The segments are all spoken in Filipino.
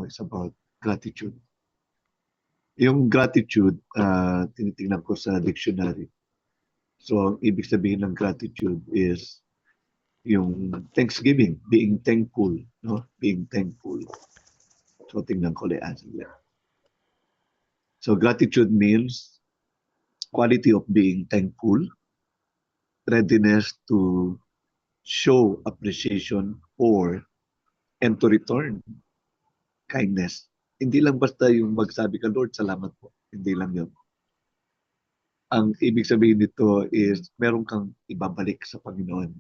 is about gratitude. Yung gratitude, tinitingnan ko sa dictionary. So, ang ibig sabihin ng gratitude is yung thanksgiving, being thankful, no? Being thankful. So, tingnan ko lang. So, gratitude means quality of being thankful, readiness to show appreciation for and to return kindness. Hindi lang basta yung magsabi ka, Lord, salamat po. Hindi lang yun. Ang ibig sabihin nito is meron kang ibabalik sa Panginoon.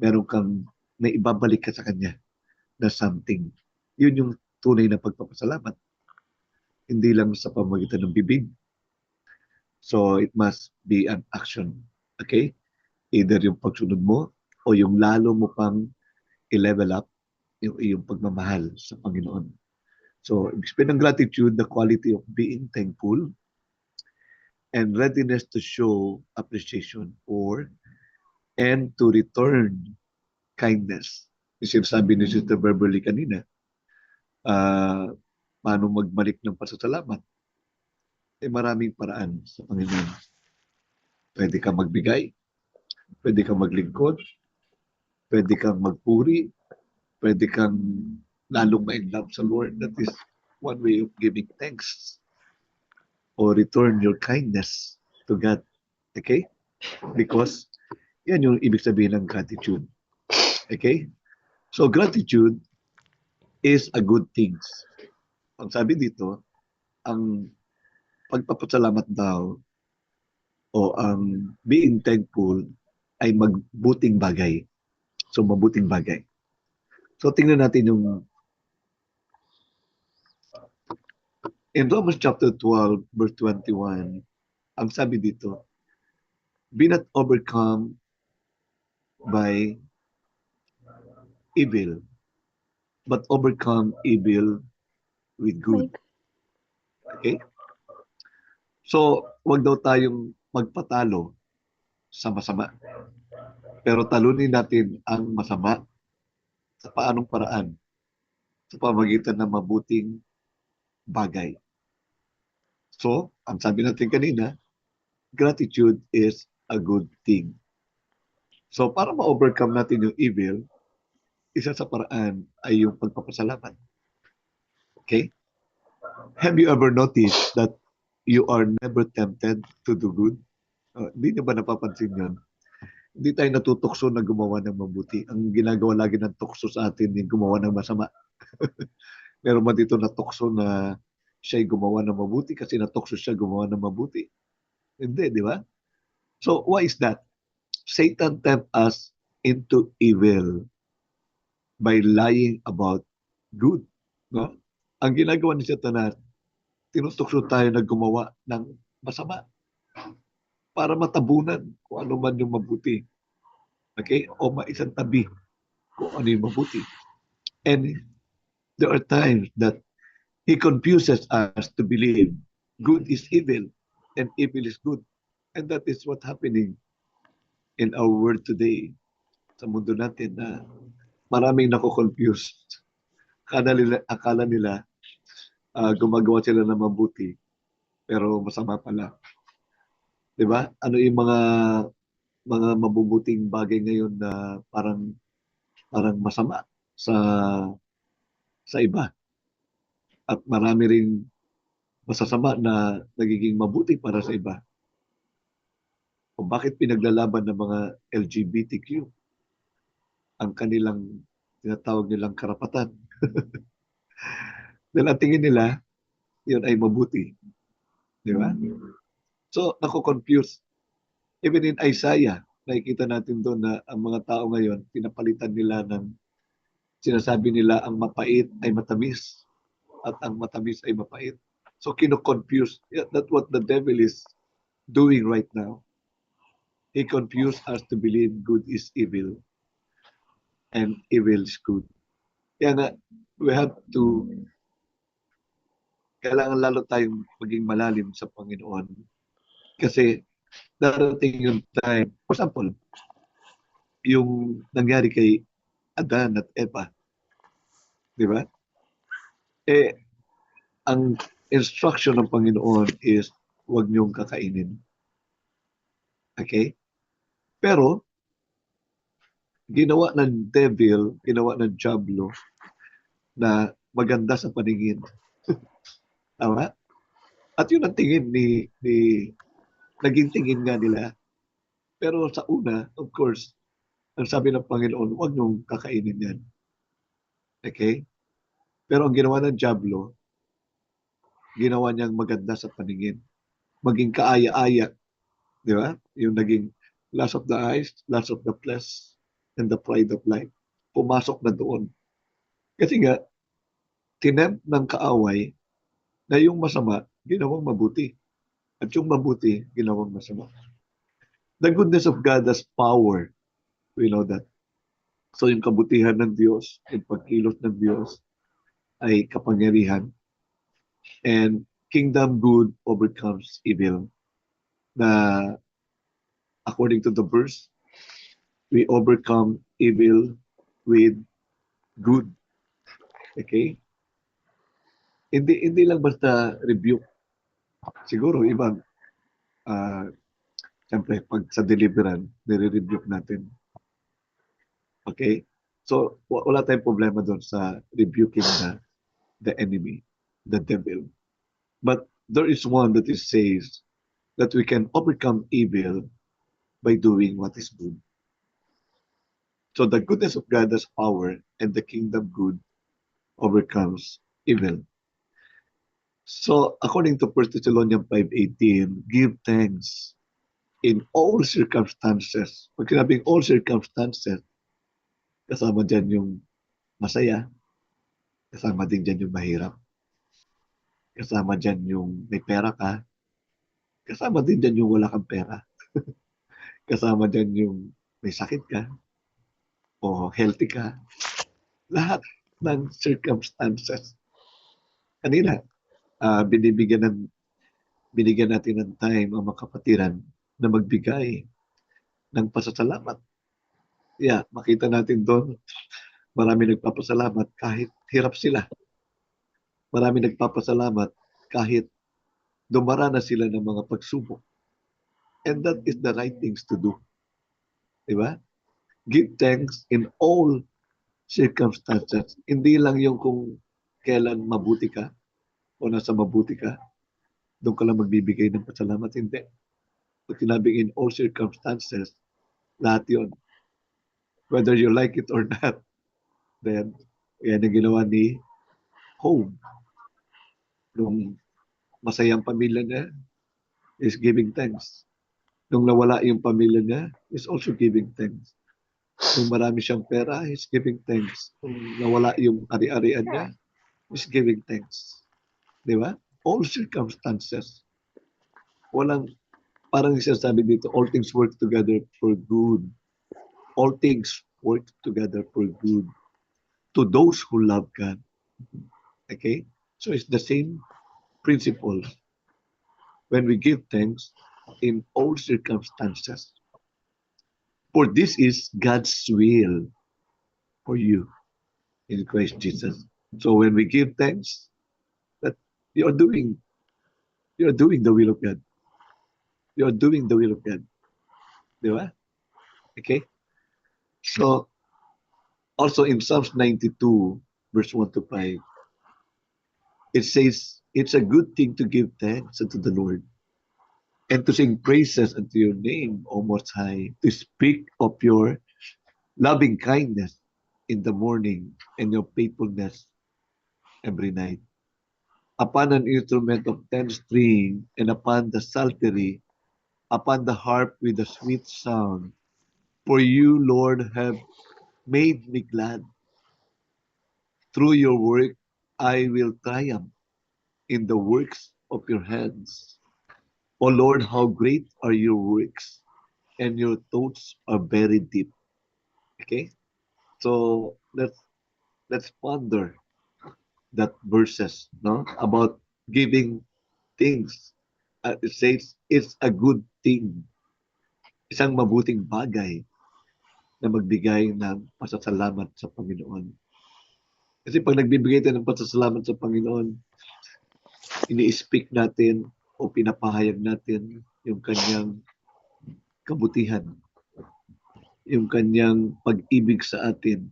Meron kang may ibabalik ka sa Kanya na something. Yun yung tunay na pagpapasalamat. Hindi lang sa pamamagitan ng bibig. So it must be an action. Okay? Either yung pagsunod mo o yung lalo mo pang i-level up yung iyong pagmamahal sa Panginoon. So, ibig sabihin ng gratitude, the quality of being thankful and readiness to show appreciation for and to return kindness. Yung sinasabi ni Sister Beverly kanina, paano magbalik ng pasasalamat? Maraming paraan sa Panginoon. Pwede kang magbigay, pwede kang maglingkod, pwede kang magpuri, pwede kang lalong ma-inlove sa Lord. That is one way of giving thanks or return your kindness to God. Okay? Because yan yung ibig sabihin ng gratitude. Okay? So gratitude is a good thing. Ang sabi dito, ang pagpapasalamat daw o ang being thankful ay magbuting bagay. So mabuting bagay. So tingnan natin yung in Romans chapter 12 verse 21, ang sabi dito, be not overcome by evil, but overcome evil with good. Okay? So, wag daw tayong magpatalo sa masama. Pero talunin natin ang masama sa paanong paraan? Sa pamagitan ng mabuting bagay. So, ang sabi natin kanina, gratitude is a good thing. So, para ma-overcome natin yung evil, isa sa paraan ay yung pagpapasalamat. Okay? Have you ever noticed that you are never tempted to do good? Hindi niyo ba napapansin yun? Hindi tayo natutokso na gumawa ng mabuti. Ang ginagawa lagi ng tukso sa atin yung gumawa ng masama. Meron ba dito na tukso na siya'y gumawa ng mabuti kasi natukso siya gumawa ng mabuti? Hindi, di ba? So, why is that? Satan tempts us into evil by lying about good. No? Ang ginagawa ni Satanas, tinutukso tayo na gumawa ng masama para matabunan kung ano man yung mabuti. Okay? O maisang tabi kung ano yung mabuti. And there are times that he confuses us to believe good is evil and evil is good. And that is what's happening in our world today. Sa mundo natin na maraming nako-confused. Akala nila gumagawa sila ng mabuti pero masama pala. 'Di ba? Ano yung mga mabubuting bagay ngayon na parang masama sa iba. At marami ring masasama na nagiging mabuti para sa iba. O bakit pinaglalaban ng mga LGBTQ ang kanilang tinatawag nilang karapatan? Dahil ang tingin nila, yun ay mabuti. Di ba? So, nako-confuse. Even in Isaiah, nakikita natin doon na ang mga tao ngayon, pinapalitan nila ng sinasabi nila ang mapait ay matamis at ang matamis ay mapait. So, kino-confuse. Yeah, that's what the devil is doing right now. He confused us to believe good is evil and evil is good. Kaya nga, we have to, kailangan lalo tayong maging malalim sa Panginoon. Kasi darating yung time, for example, yung nangyari kay Adan at Eva. Di ba? Eh, ang instruction ng Panginoon is huwag niyong kakainin. Okay? Pero, ginawa ng devil, ginawa ng Diablo na maganda sa paningin. Tama? At yun ang tingin naging tingin nga nila. Pero sa una, of course, ang sabi ng Panginoon, huwag niyong kakainin yan. Okay? Pero ang ginawa ng Diablo, ginawa niyang maganda sa paningin. Maging kaaya-aya. Di ba? Yung naging lust of the eyes, lust of the flesh, and the pride of life. Pumasok na doon. Kasi nga, tinempt ng kaaway na yung masama, ginawang mabuti. At yung mabuti, ginawang masama. The goodness of God has power. We know that. So yung kabutihan ng Diyos, yung pagkilos ng Diyos ay kapangyarihan. And kingdom good overcomes evil. Na according to the verse, we overcome evil with good. Okay? Hindi lang basta rebuke. Siguro ibang siyempre pag sa deliverance, nire-rebuke natin. Okay? So wala tayong problema doon sa rebuking the enemy, the devil. But there is one that is says that we can overcome evil by doing what is good. So the goodness of God has power, and the kingdom good overcomes evil. So according to 1 Thessalonians 5:18, give thanks in all circumstances. Pag sinabing all circumstances, kasama dyan yung masaya, kasama din dyan yung mahirap, kasama dyan yung may pera ka, kasama din dyan yung wala kang pera, kasama dyan yung may sakit ka, o healthy ka. Lahat ng circumstances. Kanina, binigyan natin ng time ang mga kapatiran na magbigay ng pasasalamat. Yeah, makita natin doon, marami nagpapasalamat kahit hirap sila. Marami nagpapasalamat kahit dumaranas sila ng mga pagsubok. And that is the right things to do. Diba? Give thanks in all circumstances. Hindi lang yung kung kailan mabuti ka o nasa mabuti ka, doon ka lang magbibigay ng pasalamat. Hindi. Pag sinabing in all circumstances, lahat yun. Whether you like it or not, then yan ang ginawa ni Job. Nung masayang pamilya niya, is giving thanks. Nung nawala yung pamilya niya, is also giving thanks. Nung marami siyang pera, he's giving thanks. Nung nawala yung ari-arian niya, he's giving thanks. Di ba? All circumstances. Walang, parang sinasabi dito, all things work together for good. All things work together for good to those who love God. Okay? So it's the same principle when we give thanks in all circumstances. For this is God's will for you in Christ Jesus. So when we give thanks, that you're doing the will of God. You're doing the will of God. Di ba? Okay? So also in Psalms 92, verse 1 to 5, it says, it's a good thing to give thanks unto the Lord and to sing praises unto your name, O Most High, to speak of your loving kindness in the morning and your faithfulness every night. Upon an instrument of 10 string and upon the psaltery, upon the harp with a sweet sound. For you, Lord, have made me glad. Through your work, I will triumph in the works of your hands. O Lord, how great are your works, and your thoughts are very deep. Okay? So let's ponder that verses, no? About giving things. It says it's a good thing. Isang mabuting bagay na magbigay ng pasasalamat sa Panginoon. Kasi pag nagbibigay tayo ng pasasalamat sa Panginoon, ini-speak natin o pinapahayag natin yung kanyang kabutihan, yung kanyang pag-ibig sa atin.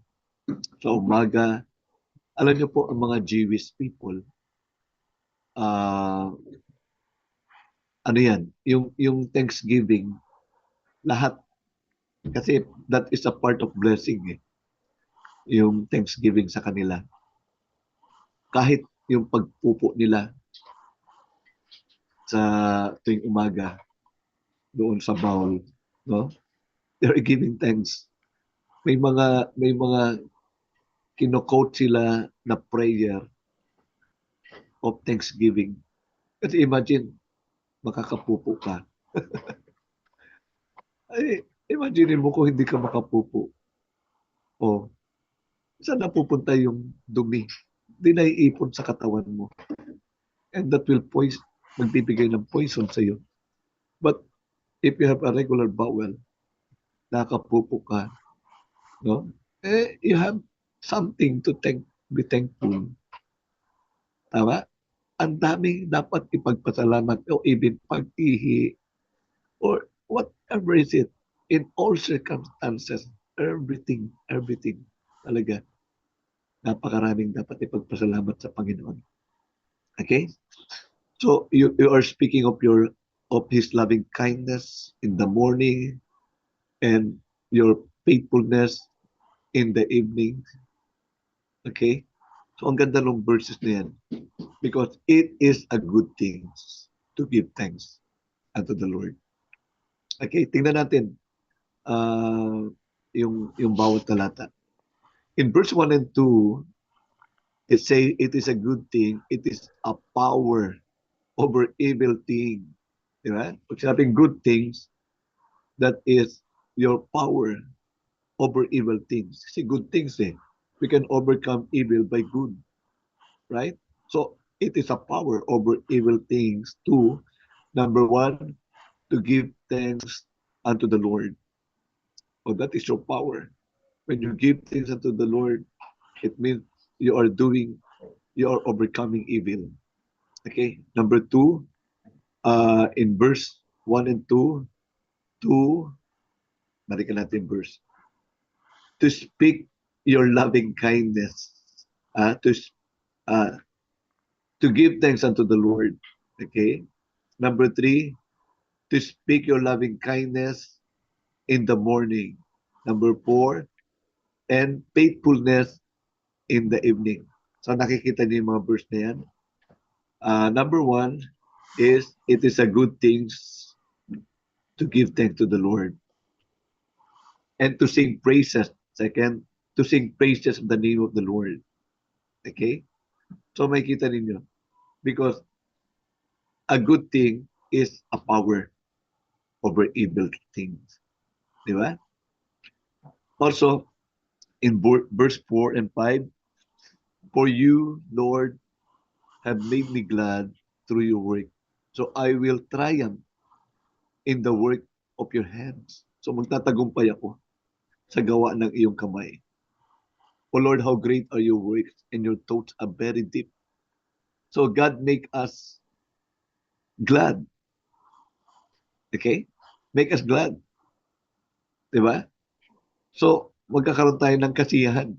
Sa umaga, alam niyo po ang mga Jewish people, uh, ano yan, yung Thanksgiving, lahat, kasi that is a part of blessing eh, yung Thanksgiving sa kanila. Kahit yung pagpupo nila sa tuwing umaga, doon sa bowl, no? They're giving thanks. May mga kino-quote sila na prayer of thanksgiving. Kasi imagine, makakapupo ka. Ay, imagine mo kung hindi ka makapupo. O, saan napupunta yung dumi? Hindi naiipon sa katawan mo. And that will magbibigay ng poison sa iyo. But if you have a regular bowel, nakapupo ka, no? You have something to be thankful. Tama? Ang daming dapat ipagpasalamat o even pag-ihi or whatever is it. In all circumstances, everything talaga. Napakaraming dapat ipagpasalamat sa Panginoon. Okay? So you are speaking of His loving kindness in the morning and your faithfulness in the evening. Okay? So ang ganda ng verses na yan. Because it is a good thing to give thanks unto the Lord. Okay, tingnan natin yung bawat talata. In verse 1 and 2, it say it is a good thing, it is a power over evil thing. Diba? Pag sinabing good things, that is your power over evil things. Kasi good things eh. We can overcome evil by good. Right? So, it is a power over evil things. Two, number one, to give thanks unto the Lord. Oh, that is your power. When you give things unto the Lord, it means you are overcoming evil. Okay? Number two, in verse 1 and 2, balikan natin verse. To speak your loving kindness. To give thanks unto the Lord. Okay? Number 3, to speak your loving kindness in the morning. Number 4, and faithfulness in the evening. So nakikita niyo yung mga verse na yan. Number 1 is, it is a good thing to give thanks to the Lord. And to sing praises. Second, to sing praises of the name of the Lord. Okay? So makikita ninyo. Because a good thing is a power over evil things. Di ba? Also, in verse 4 and 5, for you, Lord, have made me glad through your work. So I will triumph in the work of your hands. So magtatagumpay ako sa gawa ng iyong kamay. O Lord, how great are your works, and your thoughts are very deep. So God make us glad. Okay? Make us glad. Diba? So, magkakaroon tayo ng kasiyahan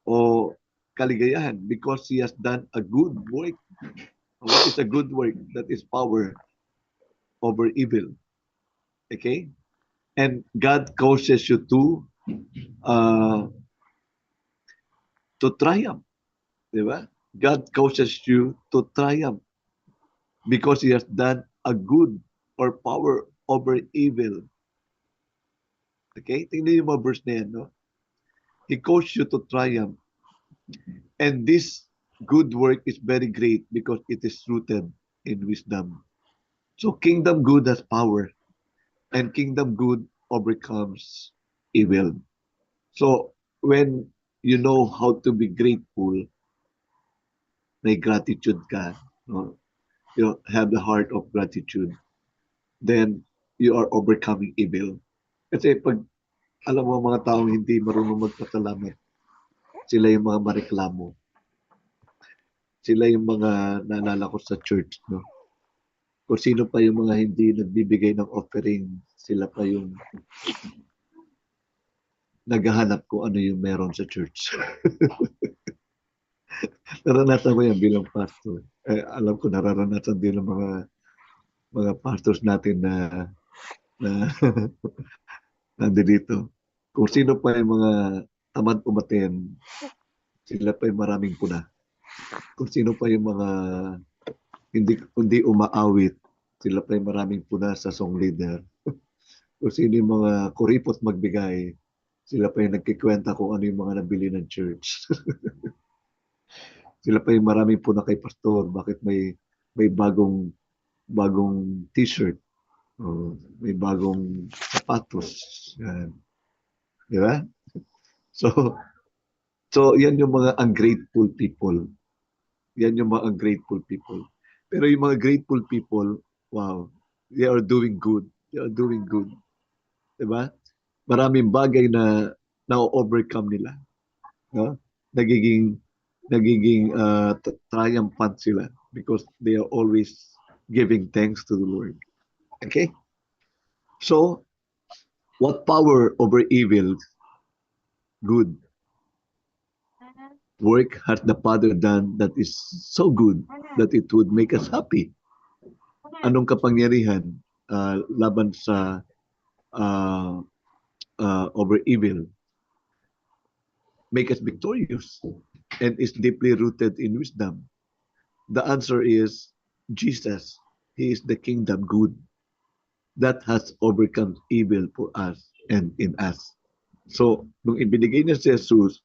o kaligayahan because He has done a good work. What is a good work? That is power over evil. Okay? And God causes you to triumph. Diba? God causes you to triumph because He has done a good or power over evil. Okay? Tingnan yung mga verse na yan, no? He causes you to triumph. And this good work is very great because it is rooted in wisdom. So kingdom good has power, and kingdom good overcomes evil. So when you know how to be grateful, may gratitude ka, no? You have the heart of gratitude, then you are overcoming evil. Kasi pag alam mo mga taong hindi marunong magpasalamat, Sila yung mga mareklamo. Sila yung mga naalala ko sa church, no? Kung sino pa yung mga hindi nagbibigay ng offering, sila pa yung naghahanap kung ano yung meron sa church. Naranasan ko yan bilang pastor. Alam ko nararanasan din ng mga pastors natin na nandito. Kung sino pa yung mga tamad umaten, sila pa yung maraming puna. Kung sino pa yung mga hindi umaawit, sila pa yung maraming puna sa song leader. Kung sino yung mga kuripot magbigay, sila pa yung nagkikwenta kung ano yung mga nabili ng church. Sila pa yung maraming puna kay pastor, bakit may bagong t-shirt, o may bagong sapatos. Yan. Di ba? So, so yan yung mga ungrateful people. Yan yung mga ungrateful people. Pero yung mga grateful people, wow, they are doing good. They are doing good. Diba? Maraming bagay na na-overcome nila. No? Nagiging triumphant sila because they are always giving thanks to the Lord. Okay? So, what power over evil? Good. Work has the Father done that is so good that it would make us happy. Anong kapangyarihan laban sa uh, over evil? Make us victorious and is deeply rooted in wisdom. The answer is Jesus. He is the kingdom good that has overcome evil for us and in us. So, nung ibinigay niya si Jesus,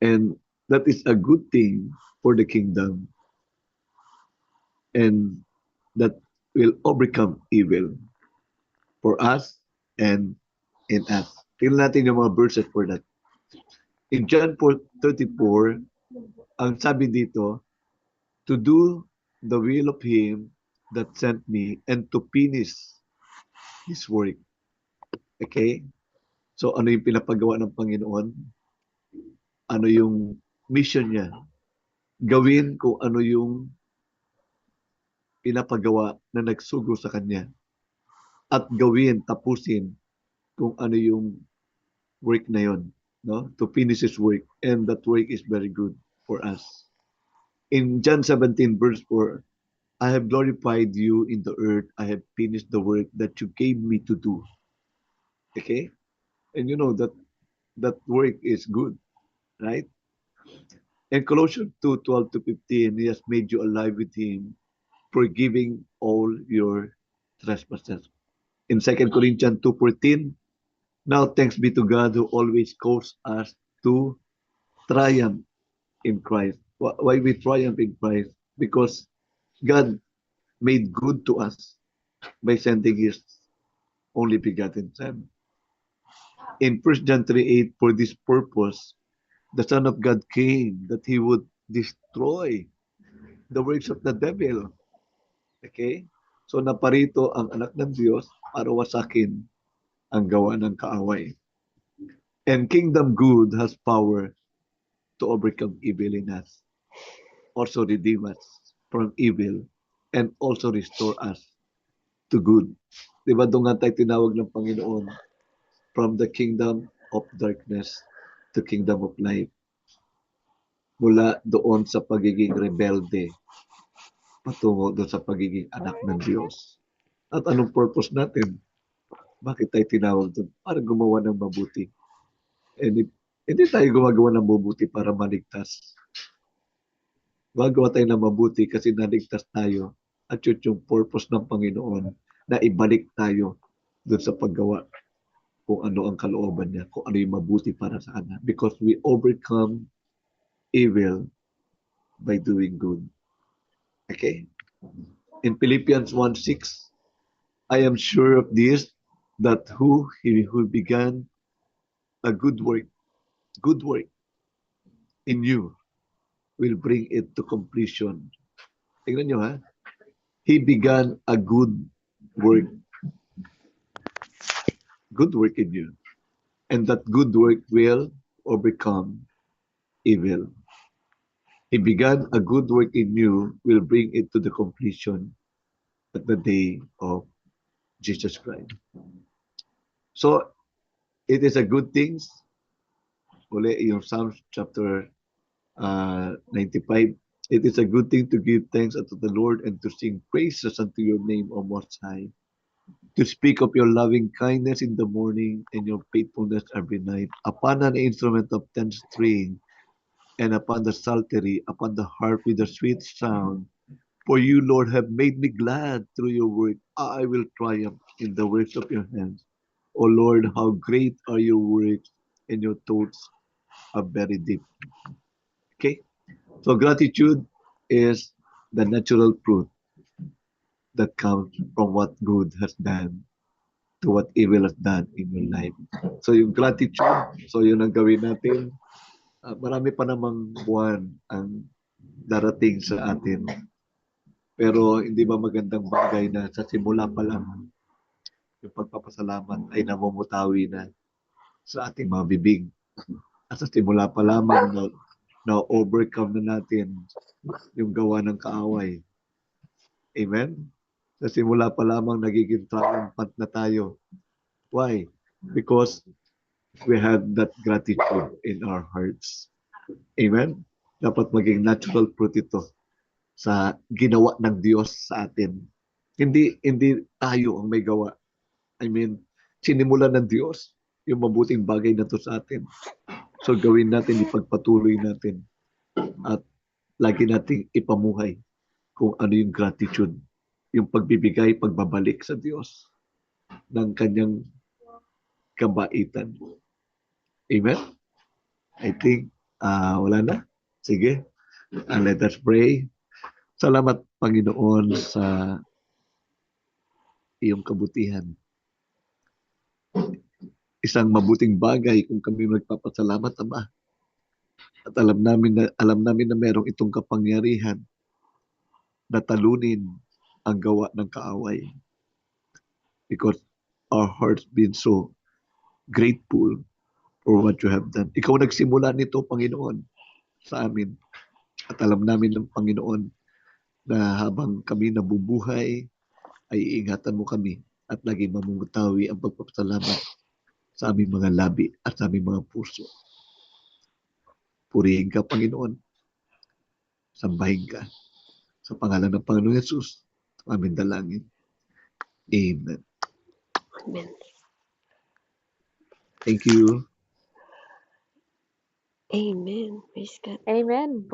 and that is a good thing for the kingdom, and that will overcome evil for us and in us. Tingnan natin yung mga verses for that. In John 4:34, ang sabi dito, to do the will of Him that sent me and to finish His work. Okay? So ano yung pinapagawa ng Panginoon? Ano yung mission niya? Gawin kung ano yung pinapagawa na nagsugo sa Kanya. At gawin, tapusin kung ano yung work na yon, no? To finish His work. And that work is very good for us. In John 17 verse 4, I have glorified you in the earth. I have finished the work that you gave me to do. Okay? And you know that work is good, right? And Colossians 2:12 to 15, He has made you alive with Him, forgiving all your trespasses. In 2 Corinthians 2:14, now thanks be to God who always calls us to triumph in Christ. Why we triumph in Christ? Because God made good to us by sending His only begotten Son. In 1 John 3:8, for this purpose, the Son of God came that He would destroy the works of the devil. Okay? So naparito ang anak ng Diyos para wasakin ang gawa ng kaaway. And kingdom good has power to overcome evil in us. Also redeem us from evil and also restore us to good. Diba doon nga tayo tinawag ng Panginoon from the kingdom of darkness to kingdom of light. Mula doon sa pagiging rebelde patungo doon sa pagiging anak ng Diyos. At anong purpose natin? Bakit tayo tinawag doon? Para gumawa ng mabuti. And hindi tayo gumagawa ng mabuti para maligtas. Gagawa tayo ng mabuti kasi naligtas tayo. At yun yung purpose ng Panginoon na ibalik tayo doon sa paggawa kung ano ang kalooban niya, kung ano yung mabuti para sa Kanya. Because we overcome evil by doing good. Okay? In Philippians 1:6, I am sure of this, that he who began a good work in you will bring it to completion. Tingnan nyo ha. He began a good work in you. And that good work will overcome evil. He began a good work in you, will bring it to the completion at the day of Jesus Christ. So, it is a good thing. Uli, yung Psalms chapter 95, it is a good thing to give thanks unto the Lord and to sing praises unto your name, O Most High, to speak of your loving kindness in the morning and your faithfulness every night, upon an instrument of 10 string, and upon the psaltery, upon the harp with a sweet sound. For you, Lord, have made me glad through your work. I will triumph in the works of your hands. O Lord, how great are your works, and your thoughts are very deep. Okay? So gratitude is the natural fruit that comes from what good has done to what evil has done in your life. So yung gratitude, so yun ang gawin natin. Marami pa namang buwan ang darating sa atin. Pero hindi ba magandang bagay na sa simula pa lang yung pagpapasalamat ay namumutawi na sa ating mga bibig. At sa simula pa lamang na-overcome na natin yung gawa ng kaaway. Amen? Sa simula pa lamang nagiging triumphant na tayo. Why? Because we have that gratitude in our hearts. Amen? Dapat maging natural fruit ito sa ginawa ng Diyos sa atin. Hindi tayo ang may gawa. I mean, sinimulan ng Diyos yung mabuting bagay na to sa atin. So gawin natin, ipagpatuloy natin at lagi nating ipamuhay kung ano yung gratitude, yung pagbibigay, pagbabalik sa Diyos ng kanyang kabaitan. Amen? I think wala na. Sige. Let us pray. Salamat, Panginoon, sa iyong kabutihan. Isang mabuting bagay kung kami magpapasalamat, Ama. At alam namin na merong itong kapangyarihan na talunin ang gawa ng kaaway. Because our hearts been so grateful for what you have done. Ikaw nagsimula nito, Panginoon, sa amin. At alam namin ng Panginoon na habang kami nabubuhay, ay iingatan mo kami at lagi mamumutawi ang pagpapasalamat sa aming mga labi at sa aming mga puso. Purihin ka, Panginoon. Sambahin ka. Sa pangalan ng Panginoon Yesus, aming dalangin. Amen. Amen. Thank you. Amen. Praise God. Amen.